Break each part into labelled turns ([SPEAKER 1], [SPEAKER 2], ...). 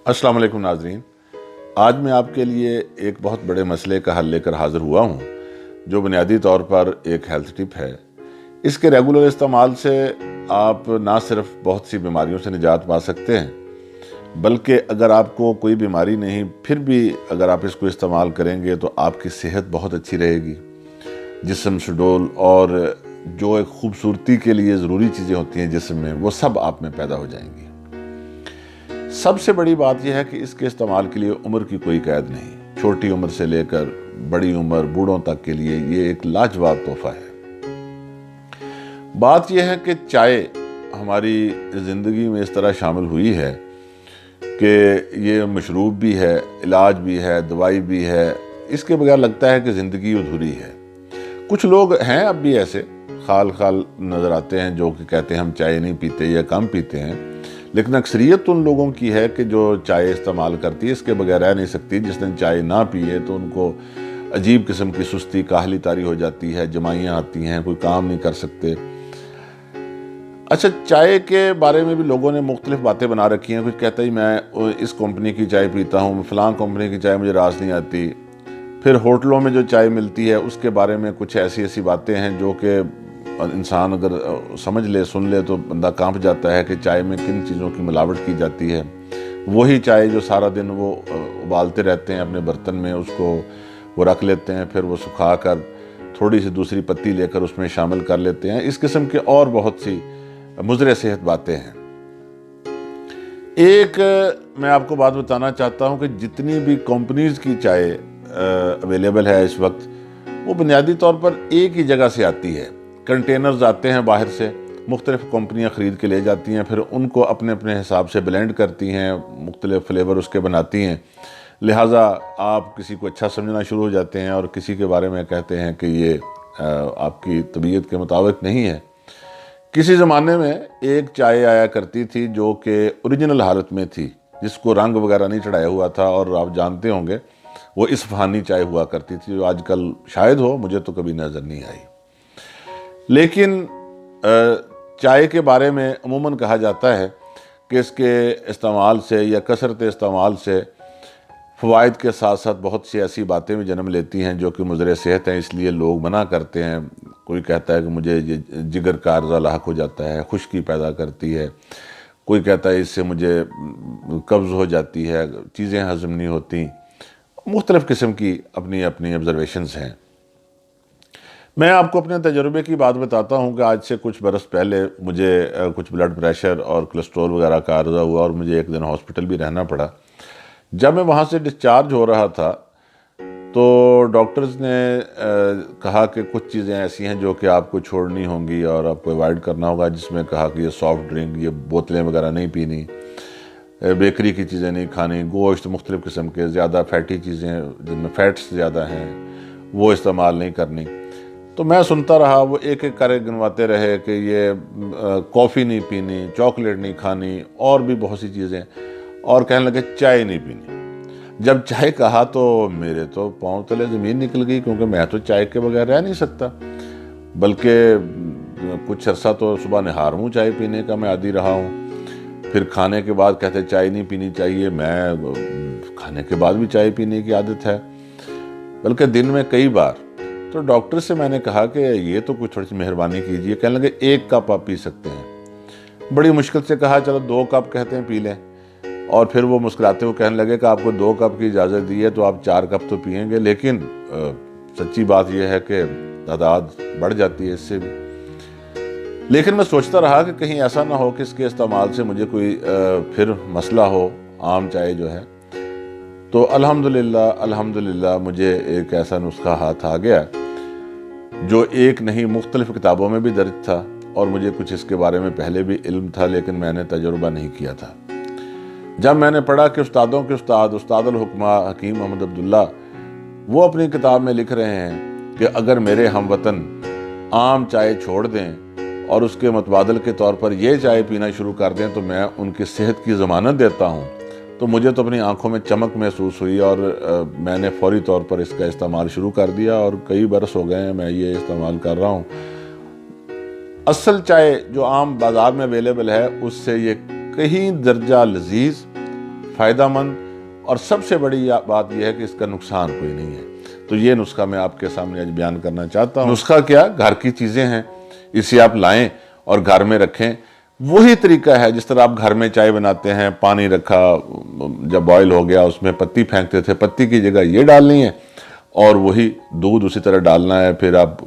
[SPEAKER 1] السلام علیکم ناظرین، آج میں آپ کے لیے ایک بہت بڑے مسئلے کا حل لے کر حاضر ہوا ہوں جو بنیادی طور پر ایک ہیلتھ ٹپ ہے۔ اس کے ریگولر استعمال سے آپ نہ صرف بہت سی بیماریوں سے نجات پا سکتے ہیں بلکہ اگر آپ کو کوئی بیماری نہیں پھر بھی اگر آپ اس کو استعمال کریں گے تو آپ کی صحت بہت اچھی رہے گی۔ جسم شڈول اور جو ایک خوبصورتی کے لیے ضروری چیزیں ہوتی ہیں جسم میں، وہ سب آپ میں پیدا ہو جائیں گی۔ سب سے بڑی بات یہ ہے کہ اس کے استعمال کے لیے عمر کی کوئی قید نہیں۔ چھوٹی عمر سے لے کر بڑی عمر بوڑھوں تک کے لیے یہ ایک لاجواب تحفہ ہے۔ بات یہ ہے کہ چائے ہماری زندگی میں اس طرح شامل ہوئی ہے کہ یہ مشروب بھی ہے، علاج بھی ہے، دوائی بھی ہے۔ اس کے بغیر لگتا ہے کہ زندگی ادھوری ہے۔ کچھ لوگ ہیں اب بھی ایسے خال خال نظر آتے ہیں جو کہ کہتے ہیں ہم چائے نہیں پیتے یا کم پیتے ہیں، لیکن اکثریت ان لوگوں کی ہے کہ جو چائے استعمال کرتی ہے، اس کے بغیر رہ نہیں سکتی۔ جس دن چائے نہ پیے تو ان کو عجیب قسم کی سستی، کاہلی طاری ہو جاتی ہے، جمائیاں آتی ہیں، کوئی کام نہیں کر سکتے۔ اچھا، چائے کے بارے میں بھی لوگوں نے مختلف باتیں بنا رکھی ہیں۔ کچھ کہتا ہے میں اس کمپنی کی چائے پیتا ہوں، فلاں کمپنی کی چائے مجھے راس نہیں آتی۔ پھر ہوٹلوں میں جو چائے ملتی ہے اس کے بارے میں کچھ ایسی باتیں ہیں جو کہ انسان اگر سمجھ لے، سن لے تو بندہ کانپ جاتا ہے کہ چائے میں کن چیزوں کی ملاوٹ کی جاتی ہے۔ وہی چائے جو سارا دن وہ ابالتے رہتے ہیں اپنے برتن میں، اس کو وہ رکھ لیتے ہیں، پھر وہ سکھا کر تھوڑی سی دوسری پتی لے کر اس میں شامل کر لیتے ہیں۔ اس قسم کے اور بہت سی مضر صحت باتیں ہیں۔ ایک میں آپ کو بات بتانا چاہتا ہوں کہ جتنی بھی کمپنیز کی چائے اویلیبل ہے اس وقت، وہ بنیادی طور پر ایک ہی جگہ سے آتی ہے۔ کنٹینرز آتے ہیں باہر سے، مختلف کمپنیاں خرید کے لے جاتی ہیں، پھر ان کو اپنے حساب سے بلینڈ کرتی ہیں، مختلف فلیور اس کے بناتی ہیں۔ لہٰذا آپ کسی کو اچھا سمجھنا شروع ہو جاتے ہیں اور کسی کے بارے میں کہتے ہیں کہ یہ آپ کی طبیعت کے مطابق نہیں ہے۔ کسی زمانے میں ایک چائے آیا کرتی تھی جو کہ اوریجنل حالت میں تھی، جس کو رنگ وغیرہ نہیں چڑھایا ہوا تھا، اور آپ جانتے ہوں گے وہ اصفہانی چائے ہوا کرتی تھی، جو آج کل شاید ہو، مجھے تو کبھی نظر نہیں آئی۔ لیکن چائے کے بارے میں عموماً کہا جاتا ہے کہ اس کے استعمال سے یا کثرت استعمال سے فوائد کے ساتھ ساتھ بہت سی ایسی باتیں بھی جنم لیتی ہیں جو کہ مضر صحت ہیں، اس لیے لوگ منع کرتے ہیں۔ کوئی کہتا ہے کہ مجھے یہ جگر کا عرضہ لاحق ہو جاتا ہے، خشکی پیدا کرتی ہے۔ کوئی کہتا ہے اس سے مجھے قبض ہو جاتی ہے، چیزیں ہضم نہیں ہوتی۔ مختلف قسم کی اپنی آبزرویشنز ہیں۔ میں آپ کو اپنے تجربے کی بات بتاتا ہوں کہ آج سے کچھ برس پہلے مجھے کچھ بلڈ پریشر اور کولیسٹرول وغیرہ کا عرضہ ہوا اور مجھے ایک دن ہاسپٹل بھی رہنا پڑا۔ جب میں وہاں سے ڈسچارج ہو رہا تھا تو ڈاکٹرز نے کہا کہ کچھ چیزیں ایسی ہیں جو کہ آپ کو چھوڑنی ہوں گی اور آپ کو ایوائڈ کرنا ہوگا، جس میں کہا کہ یہ سافٹ ڈرنک، یہ بوتلیں وغیرہ نہیں پینی، بیکری کی چیزیں نہیں کھانی، گوشت مختلف قسم کے زیادہ فیٹی چیزیں جن میں فیٹس زیادہ ہیں وہ استعمال نہیں کرنی۔ تو میں سنتا رہا، وہ ایک ایک کر گنواتے رہے کہ یہ کافی نہیں پینی، چاکلیٹ نہیں کھانی، اور بھی بہت سی چیزیں، اور کہنے لگے چائے نہیں پینی۔ جب چائے کہا تو میرے تو پاؤں تلے زمین نکل گئی، کیونکہ میں تو چائے کے بغیر رہ نہیں سکتا، بلکہ کچھ عرصہ تو صبح نہار ہوں چائے پینے کا میں عادی رہا ہوں۔ پھر کھانے کے بعد کہتے چائے نہیں پینی چاہیے، میں کھانے کے بعد بھی چائے پینے کی عادت ہے، بلکہ دن میں کئی بار۔ تو ڈاکٹر سے میں نے کہا کہ یہ تو کچھ تھوڑی سی مہربانی کیجیے۔ کہنے لگے 1 کپ آپ پی سکتے ہیں۔ بڑی مشکل سے کہا چلو 2 کپ کہتے ہیں پی لیں، اور پھر وہ مسکراتے ہوئے کہنے لگے کہ آپ کو 2 کپ کی اجازت دی ہے تو آپ 4 کپ تو پئیں گے، لیکن سچی بات یہ ہے کہ تعداد بڑھ جاتی ہے اس سے بھی۔ لیکن میں سوچتا رہا کہ کہیں ایسا نہ ہو کہ اس کے استعمال سے مجھے کوئی پھر مسئلہ ہو، عام چائے جو ہے۔ تو الحمدللہ مجھے ایک ایسا نسخہ ہاتھ آ گیا جو ایک نہیں مختلف کتابوں میں بھی درج تھا، اور مجھے کچھ اس کے بارے میں پہلے بھی علم تھا، لیکن میں نے تجربہ نہیں کیا تھا۔ جب میں نے پڑھا کہ استادوں کے استاد الحکمہ حکیم محمد عبداللہ وہ اپنی کتاب میں لکھ رہے ہیں کہ اگر میرے ہم وطن عام چائے چھوڑ دیں اور اس کے متبادل کے طور پر یہ چائے پینا شروع کر دیں تو میں ان کی صحت کی ضمانت دیتا ہوں، تو مجھے تو اپنی آنکھوں میں چمک محسوس ہوئی، اور میں نے فوری طور پر اس کا استعمال شروع کر دیا، اور کئی برس ہو گئے ہیں میں یہ استعمال کر رہا ہوں۔ اصل چائے جو عام بازار میں اویلیبل ہے اس سے یہ کہیں درجہ لذیذ، فائدہ مند، اور سب سے بڑی بات یہ ہے کہ اس کا نقصان کوئی نہیں ہے۔ تو یہ نسخہ میں آپ کے سامنے آج بیان کرنا چاہتا ہوں۔ نسخہ کیا؟ گھر کی چیزیں ہیں، اسے آپ لائیں اور گھر میں رکھیں۔ وہی طریقہ ہے جس طرح آپ گھر میں چائے بناتے ہیں، پانی رکھا، جب بوائل ہو گیا اس میں پتی پھینکتے تھے، پتی کی جگہ یہ ڈالنی ہے، اور وہی دودھ اسی طرح ڈالنا ہے، پھر آپ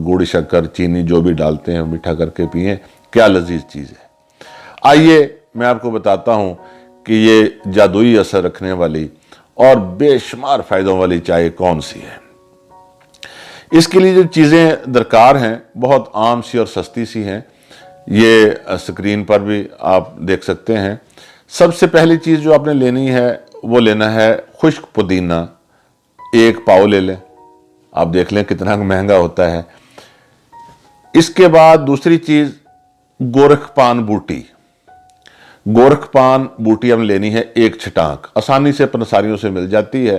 [SPEAKER 1] گڑ، شکر، چینی جو بھی ڈالتے ہیں میٹھا کر کے پئیں۔ کیا لذیذ چیز ہے۔ آئیے میں آپ کو بتاتا ہوں کہ یہ جادوئی اثر رکھنے والی اور بے شمار فائدوں والی چائے کون سی ہے۔ اس کے لیے جو چیزیں درکار ہیں بہت عام سی اور سستی سی ہیں، یہ اسکرین پر بھی آپ دیکھ سکتے ہیں۔ سب سے پہلی چیز جو آپ نے لینی ہے وہ لینا ہے خشک پودینہ، 1 پاؤ لے لیں۔ آپ دیکھ لیں کتنا مہنگا ہوتا ہے۔ اس کے بعد دوسری چیز گورکھ پان بوٹی۔ گورکھ پان بوٹی ہم لینی ہے 1 چھٹانک، آسانی سے پنساریوں سے مل جاتی ہے۔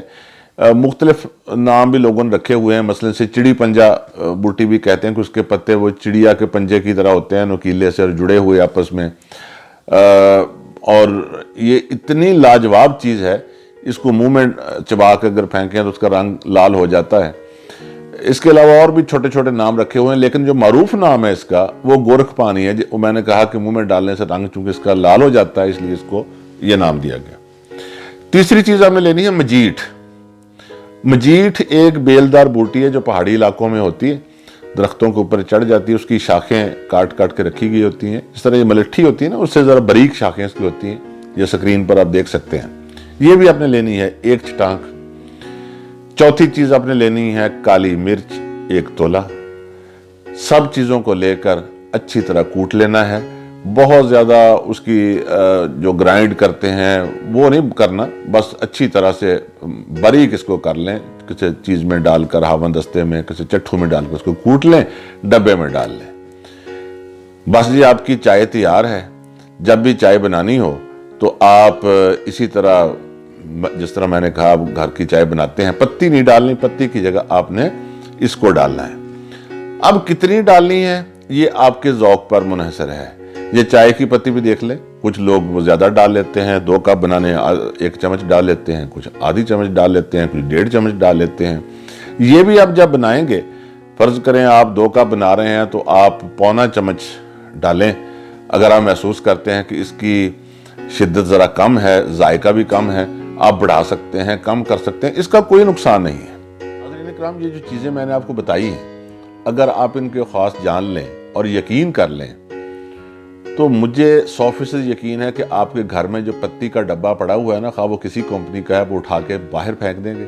[SPEAKER 1] مختلف نام بھی لوگوں نے رکھے ہوئے ہیں، مثلا سے چڑی پنجا بوٹی بھی کہتے ہیں کہ اس کے پتے وہ چڑیا کے پنجے کی طرح ہوتے ہیں، نوکیلے سے اور جڑے ہوئے آپس میں، اور یہ اتنی لاجواب چیز ہے، اس کو منہ میں چبا کے اگر پھینکیں تو اس کا رنگ لال ہو جاتا ہے۔ اس کے علاوہ اور بھی چھوٹے چھوٹے نام رکھے ہوئے ہیں، لیکن جو معروف نام ہے اس کا وہ گورکھ پانی ہے۔ وہ میں نے کہا کہ منہ میں ڈالنے سے رنگ چونکہ اس کا لال ہو جاتا ہے، اس لیے اس کو یہ نام دیا گیا۔ تیسری چیز ہمیں لینی ہے مجیٹھ۔ مجیٹھ ایک بیلدار بوٹی ہے جو پہاڑی علاقوں میں ہوتی ہے، درختوں کے اوپر چڑھ جاتی ہے، اس کی شاخیں کاٹ کاٹ کے رکھی گئی ہوتی ہیں، جس طرح یہ ملٹھی ہوتی ہے نا، اس سے ذرا باریک شاخیں اس کی ہوتی ہیں، یہ سکرین پر آپ دیکھ سکتے ہیں۔ یہ بھی آپ نے لینی ہے 1 چھٹانک۔ چوتھی چیز آپ نے لینی ہے کالی مرچ 1 تولہ۔ سب چیزوں کو لے کر اچھی طرح کوٹ لینا ہے۔ بہت زیادہ اس کی جو گرائنڈ کرتے ہیں وہ نہیں کرنا، بس اچھی طرح سے باریک اس کو کر لیں، کسی چیز میں ڈال کر، ہاون دستے میں، کسی چٹھو میں ڈال کر اس کو کوٹ لیں، ڈبے میں ڈال لیں۔ بس جی آپ کی چائے تیار ہے۔ جب بھی چائے بنانی ہو تو آپ اسی طرح جس طرح میں نے کہا آپ گھر کی چائے بناتے ہیں، پتی نہیں ڈالنی، پتی کی جگہ آپ نے اس کو ڈالنا ہے۔ اب کتنی ڈالنی ہے یہ آپ کے ذوق پر منحصر ہے۔ یہ چائے کی پتی بھی دیکھ لیں، کچھ لوگ وہ زیادہ ڈال لیتے ہیں، 2 کپ بنانے 1 چمچ ڈال لیتے ہیں، کچھ آدھی چمچ ڈال لیتے ہیں، کچھ 1.5 چمچ ڈال لیتے ہیں۔ یہ بھی آپ جب بنائیں گے، فرض کریں آپ 2 کپ بنا رہے ہیں تو آپ پونا چمچ ڈالیں۔ اگر آپ محسوس کرتے ہیں کہ اس کی شدت ذرا کم ہے، ذائقہ بھی کم ہے، آپ بڑھا سکتے ہیں، کم کر سکتے ہیں، اس کا کوئی نقصان نہیں ہے۔ حضرین اکرام، یہ جو چیزیں میں نے آپ کو بتائی ہیں، اگر آپ ان کے خاص جان لیں اور یقین کر لیں تو مجھے 100% یقین ہے کہ آپ کے گھر میں جو پتی کا ڈبہ پڑا ہوا ہے نا، خواہ وہ کسی کمپنی کا ہے، وہ اٹھا کے باہر پھینک دیں گے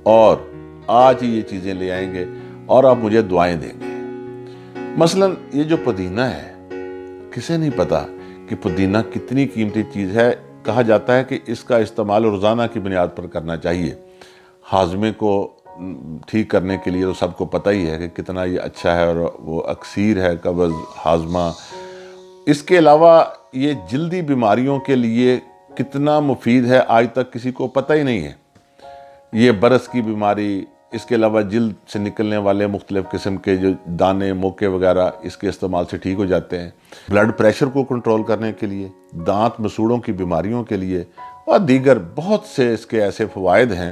[SPEAKER 1] اور آج ہی یہ چیزیں لے آئیں گے اور آپ مجھے دعائیں دیں گے۔ مثلا یہ جو پودینہ ہے، کسے نہیں پتا کہ پودینہ کتنی قیمتی چیز ہے۔ کہا جاتا ہے کہ اس کا استعمال روزانہ کی بنیاد پر کرنا چاہیے۔ ہاضمے کو ٹھیک کرنے کے لیے تو سب کو پتہ ہی ہے کہ کتنا یہ اچھا ہے، اور وہ اکسیر ہے قبض، ہاضمہ۔ اس کے علاوہ یہ جلدی بیماریوں کے لیے کتنا مفید ہے آج تک کسی کو پتہ ہی نہیں ہے۔ یہ برس کی بیماری، اس کے علاوہ جلد سے نکلنے والے مختلف قسم کے جو دانے، موقع وغیرہ اس کے استعمال سے ٹھیک ہو جاتے ہیں۔ بلڈ پریشر کو کنٹرول کرنے کے لیے، دانت مسوڑوں کی بیماریوں کے لیے، اور دیگر بہت سے اس کے ایسے فوائد ہیں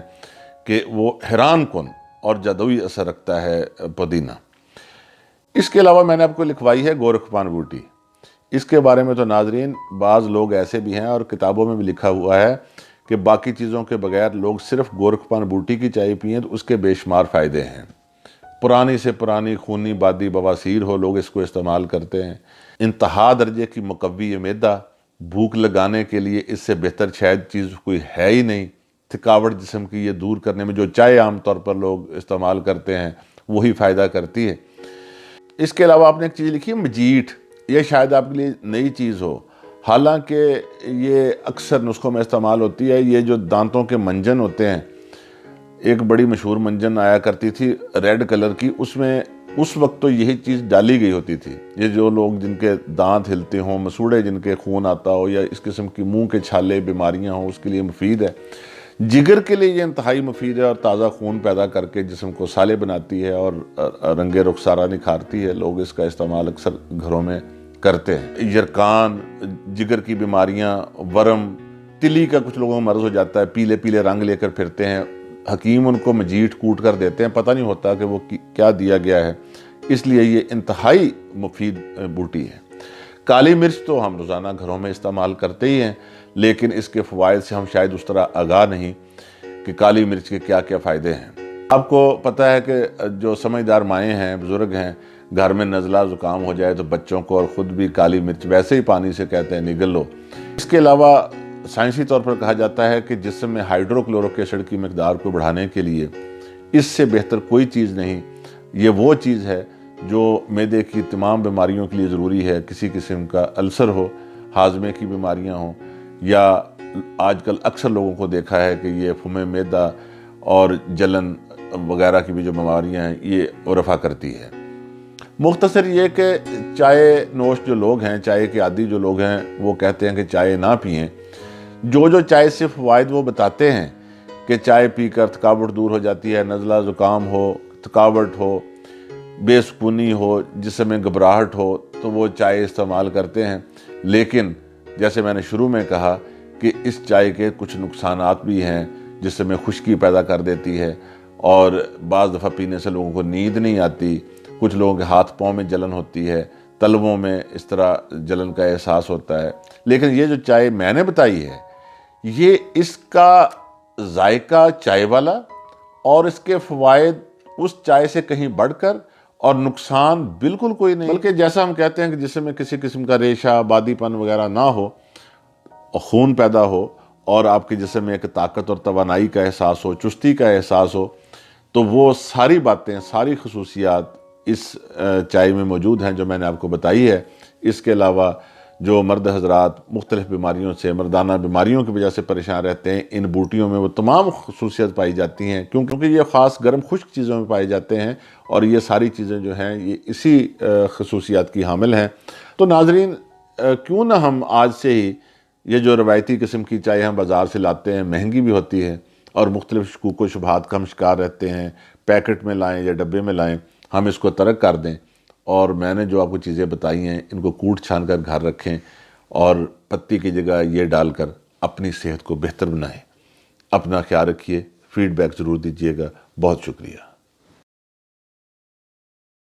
[SPEAKER 1] کہ وہ حیران کن اور جادوئی اثر رکھتا ہے پودینہ۔ اس کے علاوہ میں نے آپ کو لکھوائی ہے گورکھ پان بوٹی۔ اس کے بارے میں تو ناظرین بعض لوگ ایسے بھی ہیں اور کتابوں میں بھی لکھا ہوا ہے کہ باقی چیزوں کے بغیر لوگ صرف گورکھ پان بوٹی کی چائے پئیں تو اس کے بے شمار فائدے ہیں۔ پرانی سے پرانی خونی بادی بواسیر ہو، لوگ اس کو استعمال کرتے ہیں۔ انتہا درجے کی مقوی معدہ، بھوک لگانے کے لیے اس سے بہتر شاید چیز کوئی ہے ہی نہیں۔ تھکاوٹ جسم کی یہ دور کرنے میں جو چائے عام طور پر لوگ استعمال کرتے ہیں وہی فائدہ کرتی ہے۔ اس کے علاوہ آپ نے ایک چیز لکھی ہے مجیٹھ، یہ شاید آپ کے لیے نئی چیز ہو، حالانکہ یہ اکثر نسخوں میں استعمال ہوتی ہے۔ یہ جو دانتوں کے منجن ہوتے ہیں، ایک بڑی مشہور منجن آیا کرتی تھی ریڈ کلر کی، اس میں اس وقت تو یہی چیز ڈالی گئی ہوتی تھی۔ یہ جو لوگ جن کے دانت ہلتے ہوں، مسوڑے جن کے خون آتا ہو، یا اس قسم کی منہ کے چھالے بیماریاں ہوں، اس کے لیے مفید ہے۔ جگر کے لیے یہ انتہائی مفید ہے اور تازہ خون پیدا کر کے جسم کو صالح بناتی ہے اور رنگ رخسارہ نکھارتی ہے۔ لوگ اس کا استعمال اکثر گھروں میں کرتے ہیں۔ یرکان، جگر کی بیماریاں، ورم، تلی کا کچھ لوگوں کو مرض ہو جاتا ہے، پیلے پیلے رنگ لے کر پھرتے ہیں، حکیم ان کو مجیٹ کوٹ کر دیتے ہیں، پتہ نہیں ہوتا کہ وہ کیا دیا گیا ہے، اس لیے یہ انتہائی مفید بوٹی ہے۔ کالی مرچ تو ہم روزانہ گھروں میں استعمال کرتے ہی ہیں، لیکن اس کے فوائد سے ہم شاید اس طرح آگاہ نہیں کہ کالی مرچ کے کیا کیا فائدے ہیں۔ آپ کو پتہ ہے کہ جو سمجھدار مائیں ہیں، بزرگ ہیں، گھر میں نزلہ زکام ہو جائے تو بچوں کو اور خود بھی کالی مرچ ویسے ہی پانی سے کہتے ہیں نگل لو۔ اس کے علاوہ سائنسی طور پر کہا جاتا ہے کہ جسم میں ہائیڈرو کلورک ایسڈ کی مقدار کو بڑھانے کے لیے اس سے بہتر کوئی چیز نہیں۔ یہ وہ چیز ہے جو معدے کی تمام بیماریوں کے لیے ضروری ہے، کسی قسم کا السر ہو، ہاضمے کی بیماریاں ہوں، یا آج کل اکثر لوگوں کو دیکھا ہے کہ یہ فم معدہ اور جلن وغیرہ کی بھی جو بیماریاں ہیں یہ رفع کرتی ہے۔ مختصر یہ کہ چائے نوش جو لوگ ہیں، چائے کے عادی جو لوگ ہیں، وہ کہتے ہیں کہ چائے نہ پئیں۔ جو چائے سے فوائد وہ بتاتے ہیں کہ چائے پی کر تھکاوٹ دور ہو جاتی ہے، نزلہ زکام ہو، تھکاوٹ ہو، بے سکونی ہو، جسم میں گھبراہٹ ہو، تو وہ چائے استعمال کرتے ہیں۔ لیکن جیسے میں نے شروع میں کہا کہ اس چائے کے کچھ نقصانات بھی ہیں، جسم میں خشکی پیدا کر دیتی ہے، اور بعض دفعہ پینے سے لوگوں کو نیند نہیں آتی، کچھ لوگوں کے ہاتھ پاؤں میں جلن ہوتی ہے، تلووں میں اس طرح جلن کا احساس ہوتا ہے۔ لیکن یہ جو چائے میں نے بتائی ہے، یہ اس کا ذائقہ چائے والا اور اس کے فوائد اس چائے سے کہیں بڑھ کر، اور نقصان بالکل کوئی نہیں، بلکہ جیسا ہم کہتے ہیں کہ جسم میں کسی قسم کا ریشہ، بادی پن وغیرہ نہ ہو، خون پیدا ہو، اور آپ کے جسم میں ایک طاقت اور توانائی کا احساس ہو، چستی کا احساس ہو، تو وہ ساری باتیں، ساری خصوصیات اس چائے میں موجود ہیں جو میں نے آپ کو بتائی ہے۔ اس کے علاوہ جو مرد حضرات مختلف بیماریوں سے، مردانہ بیماریوں کی وجہ سے پریشان رہتے ہیں، ان بوٹیوں میں وہ تمام خصوصیت پائی جاتی ہیں، کیونکہ یہ خاص گرم خشک چیزوں میں پائے جاتے ہیں، اور یہ ساری چیزیں جو ہیں یہ اسی خصوصیات کی حامل ہیں۔ تو ناظرین، کیوں نہ ہم آج سے ہی یہ جو روایتی قسم کی چائے ہم بازار سے لاتے ہیں، مہنگی بھی ہوتی ہے اور مختلف شکوک و شبہات کا ہم شکار رہتے ہیں، پیکٹ میں لائیں یا ڈبے میں لائیں، ہم اس کو ترک کر دیں، اور میں نے جو آپ کو چیزیں بتائی ہیں ان کو کوٹ چھان کر گھر رکھیں، اور پتی کی جگہ یہ ڈال کر اپنی صحت کو بہتر بنائیں۔ اپنا خیال رکھیے، فیڈ بیک ضرور دیجیے گا۔ بہت شکریہ۔